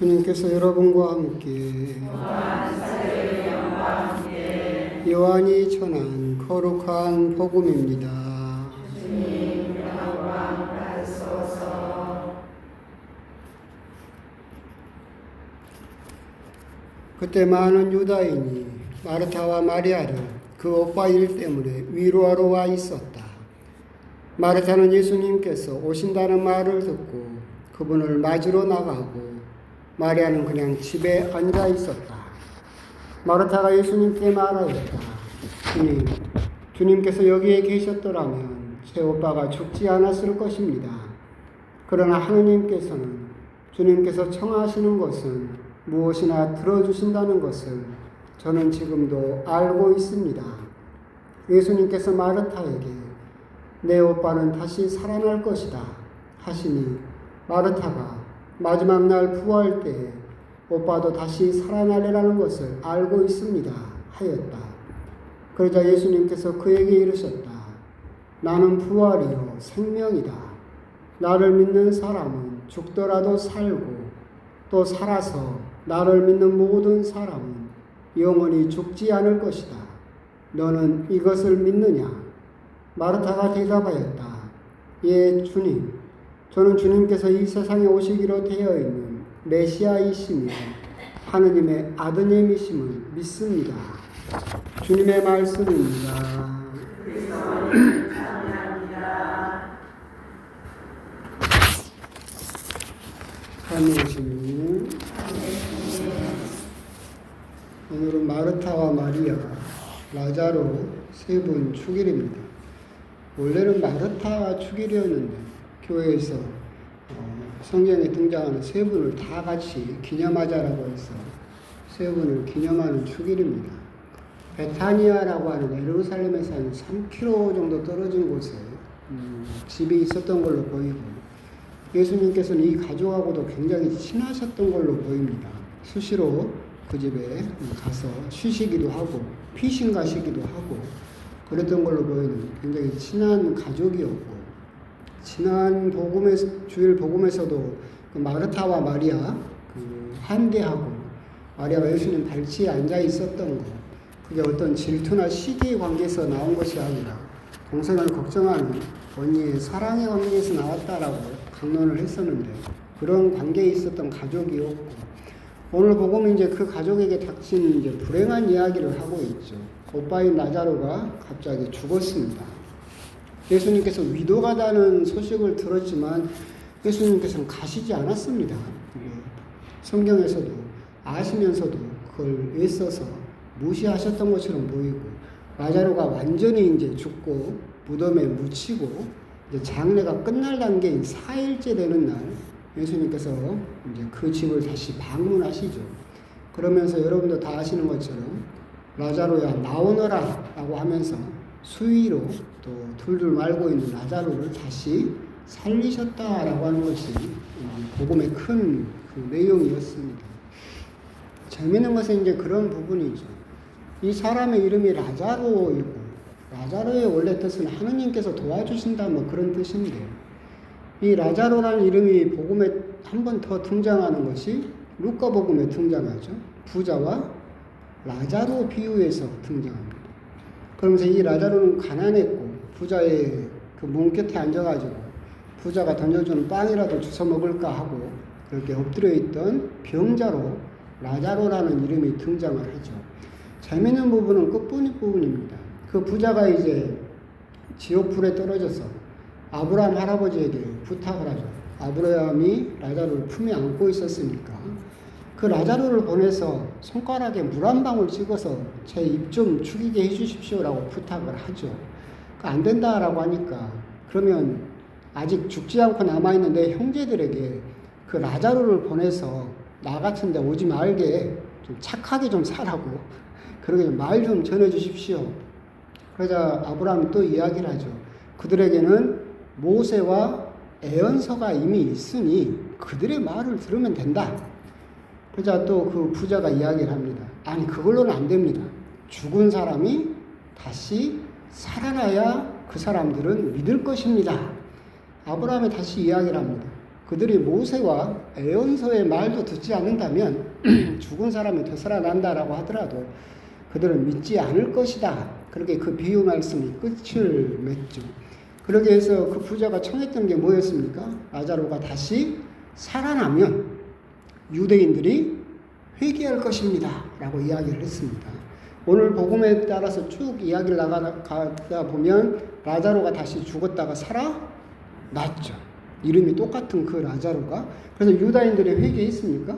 주님께서 여러분과 함께 요한이 전한 거룩한 복음입니다. 그때 많은 유다인이 마르타와 마리아를 그 오빠 일 때문에 위로하러 와 있었다. 마르타는 예수님께서 오신다는 말을 듣고 그분을 맞으러 나가고 마리아는 그냥 집에 앉아 있었다. 마르타가 예수님께 말하였다. 주님께서 여기에 계셨더라면 제 오빠가 죽지 않았을 것입니다. 그러나 하느님께서는 주님께서 청하시는 것은 무엇이나 들어주신다는 것을 저는 지금도 알고 있습니다. 예수님께서 마르타에게 내 오빠는 다시 살아날 것이다 하시니 마르타가 마지막 날 부활 때에 오빠도 다시 살아나리라는 것을 알고 있습니다 하였다. 그러자 예수님께서 그에게 이르셨다. 나는 부활이요 생명이다. 나를 믿는 사람은 죽더라도 살고 또 살아서 나를 믿는 모든 사람은 영원히 죽지 않을 것이다. 너는 이것을 믿느냐? 마르타가 대답하였다. 예, 주님. 저는 주님께서 이 세상에 오시기로 되어 있는 메시아이시며 하느님의 아드님이심을 믿습니다. 주님의 말씀입니다. 하나님 주님, 오늘은 마르타와 마리아, 라자로 세 분 축일입니다. 원래는 마르타 축일이었는데 교회에서 성경에 등장하는 세 분을 다 같이 기념하자라고 해서 세 분을 기념하는 축일입니다. 베타니아라고 하는 예루살렘에서 한 3km 정도 떨어진 곳에 집이 있었던 걸로 보이고 예수님께서는 이 가족하고도 굉장히 친하셨던 걸로 보입니다. 수시로 그 집에 가서 쉬시기도 하고 피신 가시기도 하고 그랬던 걸로 보이는 굉장히 친한 가족이었고 지난 주일 복음에서도 그 마르타와 마리아 한대하고 마리아가 예수님 발치에 앉아 있었던 거 그게 어떤 질투나 시기의 관계에서 나온 것이 아니라 동생을 걱정하는 언니의 사랑의 관계에서 나왔다라고 강론을 했었는데 그런 관계에 있었던 가족이었고 오늘 복음은 이제 그 가족에게 닥친 이제 불행한 이야기를 하고 있죠. 오빠인 라자로가 갑자기 죽었습니다. 예수님께서 위도가다는 소식을 들었지만 예수님께서는 가시지 않았습니다. 성경에서도 아시면서도 그걸 애써서 무시하셨던 것처럼 보이고 라자로가 완전히 이제 죽고 무덤에 묻히고 이제 장례가 끝날 단계인 4일째 되는 날 예수님께서 이제 그 집을 다시 방문하시죠. 그러면서 여러분도 다 아시는 것처럼 라자로야 나오너라 라고 하면서 수위로 또 둘둘 말고 있는 라자로를 다시 살리셨다라고 하는 것이 복음의 큰 그 내용이었습니다. 재미있는 것은 이제 그런 부분이죠. 이 사람의 이름이 라자로이고 라자로의 원래 뜻은 하느님께서 도와주신다 뭐 그런 뜻인데 이 라자로라는 이름이 복음에 한 번 더 등장하는 것이 루카 복음에 등장하죠. 부자와 라자로 비유에서 등장합니다. 그러면서 이 라자로는 가난했고 부자의 그 문곁에 앉아가지고 부자가 던져주는 빵이라도 주워 먹을까 하고 그렇게 엎드려 있던 병자로 라자로라는 이름이 등장을 하죠. 재미있는 부분은 끝부분입니다. 그 부자가 이제 지옥불에 떨어져서 아브라함 할아버지에게 부탁을 하죠. 아브라함이 라자로를 품에 안고 있었으니까 그 라자로를 보내서 손가락에 물 한 방울 찍어서 제 입 좀 죽이게 해주십시오라고 부탁을 하죠. 안 된다라고 하니까 그러면 아직 죽지 않고 남아있는 내 형제들에게 그 라자로를 보내서 나 같은 데 오지 말게 좀 착하게 좀 살라고 그렇게 말 좀 전해주십시오. 그러자 아브라함이 또 이야기를 하죠. 그들에게는 모세와 애언서가 이미 있으니 그들의 말을 들으면 된다. 그러자 또 그 부자가 이야기를 합니다. 아니 그걸로는 안 됩니다. 죽은 사람이 다시 살아나야 그 사람들은 믿을 것입니다. 아브라함이 다시 이야기를 합니다. 그들이 모세와 에언서의 말도 듣지 않는다면 죽은 사람이 되살아난다라고 하더라도 그들은 믿지 않을 것이다. 그렇게 그 비유 말씀이 끝을 맺죠. 그러게 해서 그 부자가 청했던 게 뭐였습니까? 라자로가 다시 살아나면 유대인들이 회개할 것입니다. 라고 이야기를 했습니다. 오늘 복음에 따라서 쭉 이야기를 나가다 보면 라자로가 다시 죽었다가 살아났죠. 이름이 똑같은 그 라자로가. 그래서 유다인들이 회개했습니까?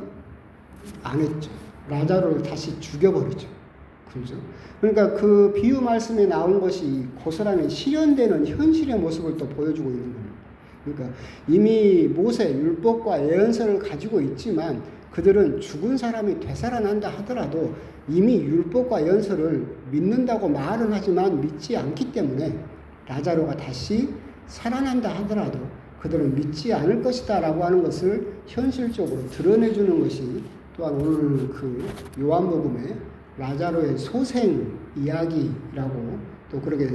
안 했죠. 라자로를 다시 죽여버리죠. 그렇죠? 그러니까 그 비유 말씀에 나온 것이 고스란히 실현되는 현실의 모습을 또 보여주고 있는 겁니다. 그러니까 이미 모세 율법과 예언서를 가지고 있지만 그들은 죽은 사람이 되살아난다 하더라도 이미 율법과 예언서를 믿는다고 말은 하지만 믿지 않기 때문에 라자로가 다시 살아난다 하더라도 그들은 믿지 않을 것이다 라고 하는 것을 현실적으로 드러내주는 것이 또한 오늘 그 요한복음의 라자로의 소생 이야기라고 또 그렇게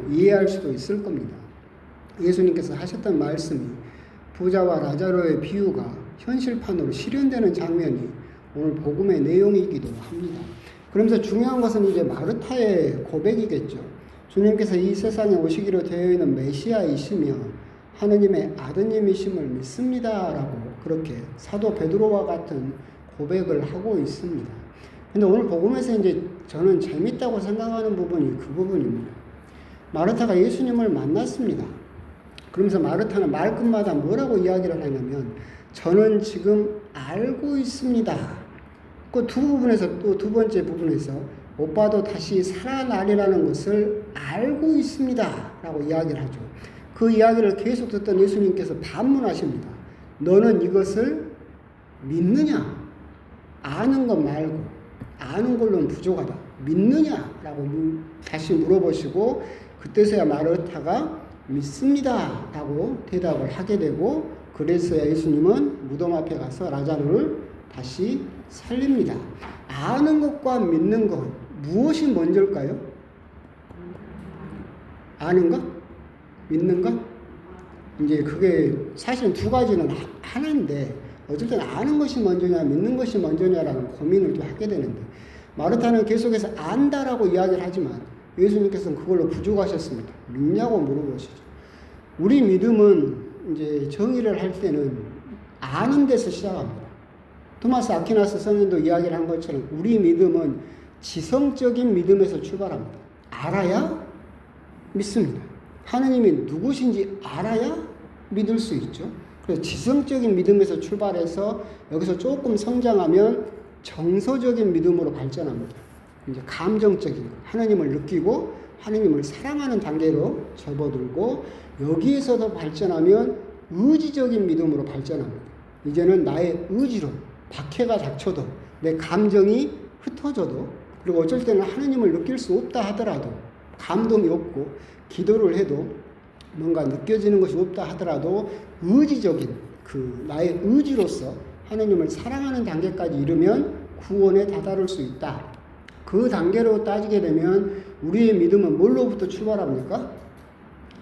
이해할 수도 있을 겁니다. 예수님께서 하셨던 말씀이 부자와 라자로의 비유가 현실판으로 실현되는 장면이 오늘 복음의 내용이기도 합니다. 그러면서 중요한 것은 이제 마르타의 고백이겠죠. 주님께서 이 세상에 오시기로 되어 있는 메시아이시며 하느님의 아드님이심을 믿습니다라고 그렇게 사도 베드로와 같은 고백을 하고 있습니다. 근데 오늘 복음에서 이제 저는 재밌다고 생각하는 부분이 그 부분입니다. 마르타가 예수님을 만났습니다. 그러면서 마르타는 말끝마다 뭐라고 이야기를 하냐면 저는 지금 알고 있습니다. 그 두 부분에서 또 두 번째 부분에서 오빠도 다시 살아나리라는 것을 알고 있습니다. 라고 이야기를 하죠. 그 이야기를 계속 듣던 예수님께서 반문하십니다. 너는 이것을 믿느냐? 아는 것 말고 아는 걸로는 부족하다. 믿느냐? 라고 다시 물어보시고 그때서야 마르타가 믿습니다. 라고 대답을 하게 되고 그래서야 예수님은 무덤 앞에 가서 라자로를 다시 살립니다. 아는 것과 믿는 것 무엇이 먼저일까요? 아는 것? 믿는 것? 이제 그게 사실은 두 가지는 하나인데 어쨌든 아는 것이 먼저냐 믿는 것이 먼저냐라는 고민을 또 하게 되는데 마르타는 계속해서 안다라고 이야기를 하지만 예수님께서는 그걸로 부족하셨습니다. 믿냐고 물어보시죠. 우리 믿음은 이제 정의를 할 때는 아는 데서 시작합니다. 토마스 아퀴나스 성인도 이야기를 한 것처럼 우리 믿음은 지성적인 믿음에서 출발합니다. 알아야 믿습니다. 하느님이 누구신지 알아야 믿을 수 있죠. 그래서 지성적인 믿음에서 출발해서 여기서 조금 성장하면 정서적인 믿음으로 발전합니다. 이제 감정적인 것, 하느님을 느끼고 하느님을 사랑하는 단계로 접어들고 여기에서도 발전하면 의지적인 믿음으로 발전합니다. 이제는 나의 의지로 박해가 닥쳐도 내 감정이 흩어져도 그리고 어쩔 때는 하느님을 느낄 수 없다 하더라도 감동이 없고 기도를 해도 뭔가 느껴지는 것이 없다 하더라도 의지적인 그 나의 의지로서 하느님을 사랑하는 단계까지 이르면 구원에 다다를 수 있다. 그 단계로 따지게 되면 우리의 믿음은 뭘로부터 출발합니까?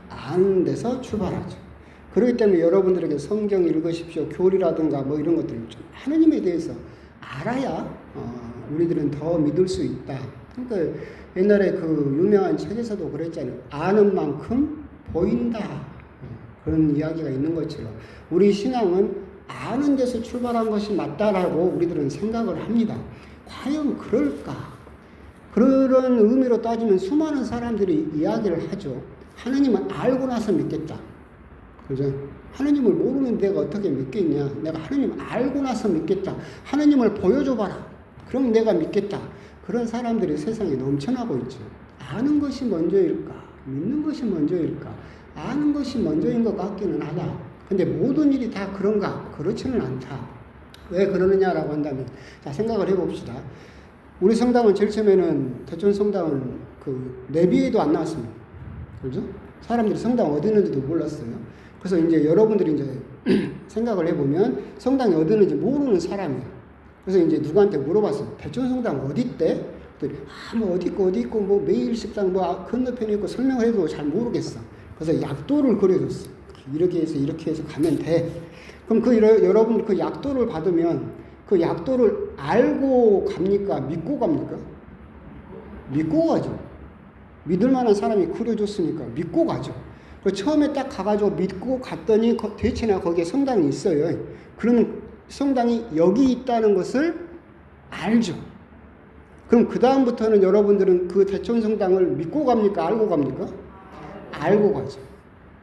아는 데서 출발하죠. 그렇기 때문에 여러분들에게 성경 읽으십시오. 교리라든가 뭐 이런 것들을 좀 하느님에 대해서 알아야 우리들은 더 믿을 수 있다. 그러니까 옛날에 그 유명한 책에서도 그랬잖아요. 아는 만큼 보인다. 그런 이야기가 있는 것처럼 우리 신앙은 아는 데서 출발한 것이 맞다라고 우리들은 생각을 합니다. 과연 그럴까? 그런 의미로 따지면 수많은 사람들이 이야기를 하죠. 하느님을 알고 나서 믿겠다. 그죠? 하느님을 모르는 내가 어떻게 믿겠냐? 내가 하느님 알고 나서 믿겠다. 하느님을 보여줘봐라. 그럼 내가 믿겠다. 그런 사람들이 세상에 넘쳐나고 있죠. 아는 것이 먼저일까? 믿는 것이 먼저일까? 아는 것이 먼저인 것 같기는 하다. 근데 모든 일이 다 그런가? 그렇지는 않다. 왜 그러느냐라고 한다면, 자, 생각을 해봅시다. 우리 성당은 제일 처음에는, 대천 성당은 그 내비에도 안 나왔습니다. 그죠? 사람들이 성당 어디 있는지도 몰랐어요. 그래서 이제 여러분들이 이제 생각을 해보면 성당이 어디 있는지 모르는 사람이에요. 그래서 이제 누구한테 물어봤어요. 대천 성당 어디 있대? 그랬더니 뭐 어디 있고 뭐 매일 식당 뭐 건너편에 있고 설명을 해도 잘 모르겠어. 그래서 약도를 그려줬어. 이렇게 해서 가면 돼. 그럼 여러분 그 약도를 받으면 그 약도를 알고 갑니까? 믿고 갑니까? 믿고 가죠. 믿을 만한 사람이 그려줬으니까 믿고 가죠. 처음에 딱 가가지고 믿고 갔더니 대체나 거기에 성당이 있어요. 그러면 성당이 여기 있다는 것을 알죠. 그럼 그 다음부터는 여러분들은 그 대천 성당을 믿고 갑니까? 알고 갑니까? 알고 가죠.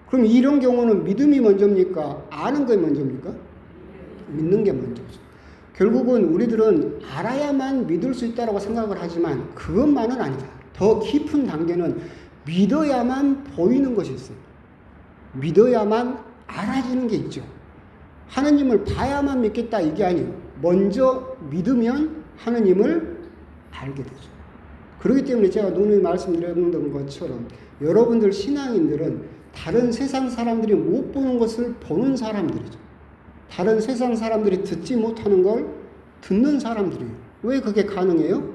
그럼 이런 경우는 믿음이 먼저입니까? 아는 게 먼저입니까? 믿는 게 먼저죠. 결국은 우리들은 알아야만 믿을 수 있다고 생각을 하지만 그것만은 아니다. 더 깊은 단계는 믿어야만 보이는 것이 있어요. 믿어야만 알아지는 게 있죠. 하느님을 봐야만 믿겠다 이게 아니에요. 먼저 믿으면 하느님을 알게 되죠. 그렇기 때문에 제가 누누이 말씀드렸던 것처럼 여러분들 신앙인들은 다른 세상 사람들이 못 보는 것을 보는 사람들이죠. 다른 세상 사람들이 듣지 못하는 걸 듣는 사람들이에요. 왜 그게 가능해요?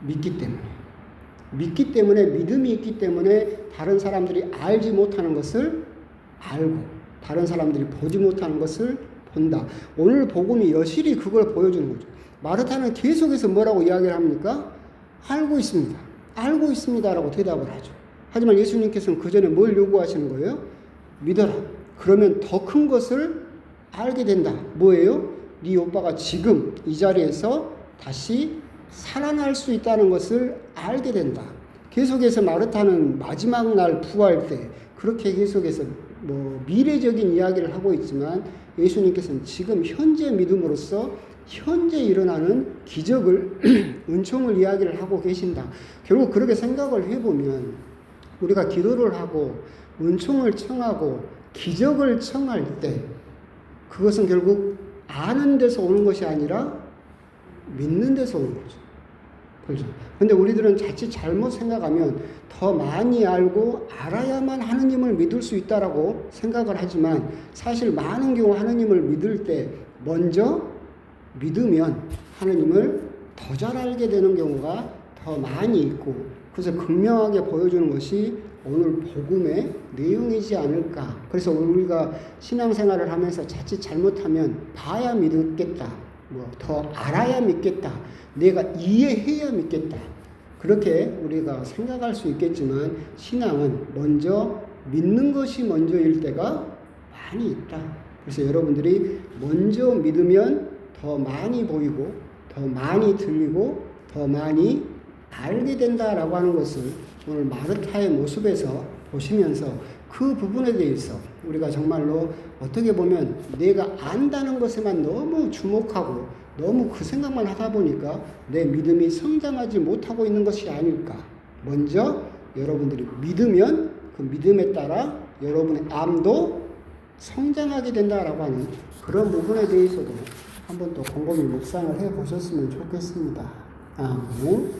믿기 때문에. 믿기 때문에, 믿음이 있기 때문에 다른 사람들이 알지 못하는 것을 알고 다른 사람들이 보지 못하는 것을 본다. 오늘 복음이 여실히 그걸 보여주는 거죠. 마르타는 계속해서 뭐라고 이야기를 합니까? 알고 있습니다. 알고 있습니다라고 대답을 하죠. 하지만 예수님께서는 그 전에 뭘 요구하시는 거예요? 믿어라. 그러면 더 큰 것을 알게 된다. 뭐예요? 네 오빠가 지금 이 자리에서 다시 살아날 수 있다는 것을 알게 된다. 계속해서 마르타는 마지막 날 부활 때 그렇게 계속해서 미래적인 이야기를 하고 있지만 예수님께서는 지금 현재 믿음으로써 현재 일어나는 기적을 은총을 이야기를 하고 계신다. 결국 그렇게 생각을 해보면 우리가 기도를 하고 은총을 청하고 기적을 청할 때 그것은 결국 아는 데서 오는 것이 아니라 믿는 데서 오는 거죠. 그렇죠. 근데 우리들은 자칫 잘못 생각하면 더 많이 알고 알아야만 하느님을 믿을 수 있다라고 생각을 하지만 사실 많은 경우 하느님을 믿을 때 먼저 믿으면 하느님을 더 잘 알게 되는 경우가 더 많이 있고 그래서 극명하게 보여주는 것이 오늘 복음의 내용이지 않을까. 그래서 우리가 신앙생활을 하면서 자칫 잘못하면 봐야 믿겠다. 더 알아야 믿겠다. 내가 이해해야 믿겠다. 그렇게 우리가 생각할 수 있겠지만 신앙은 먼저 믿는 것이 먼저일 때가 많이 있다. 그래서 여러분들이 먼저 믿으면 더 많이 보이고 더 많이 들리고 더 많이 알게 된다라고 하는 것을 오늘 마르타의 모습에서 보시면서 그 부분에 대해서 우리가 정말로 어떻게 보면 내가 안다는 것에만 너무 주목하고 너무 그 생각만 하다 보니까 내 믿음이 성장하지 못하고 있는 것이 아닐까. 먼저 여러분들이 믿으면 그 믿음에 따라 여러분의 암도 성장하게 된다라고 하는 그런 부분에 대해서도 한번 또 곰곰이 묵상을 해 보셨으면 좋겠습니다. 아멘.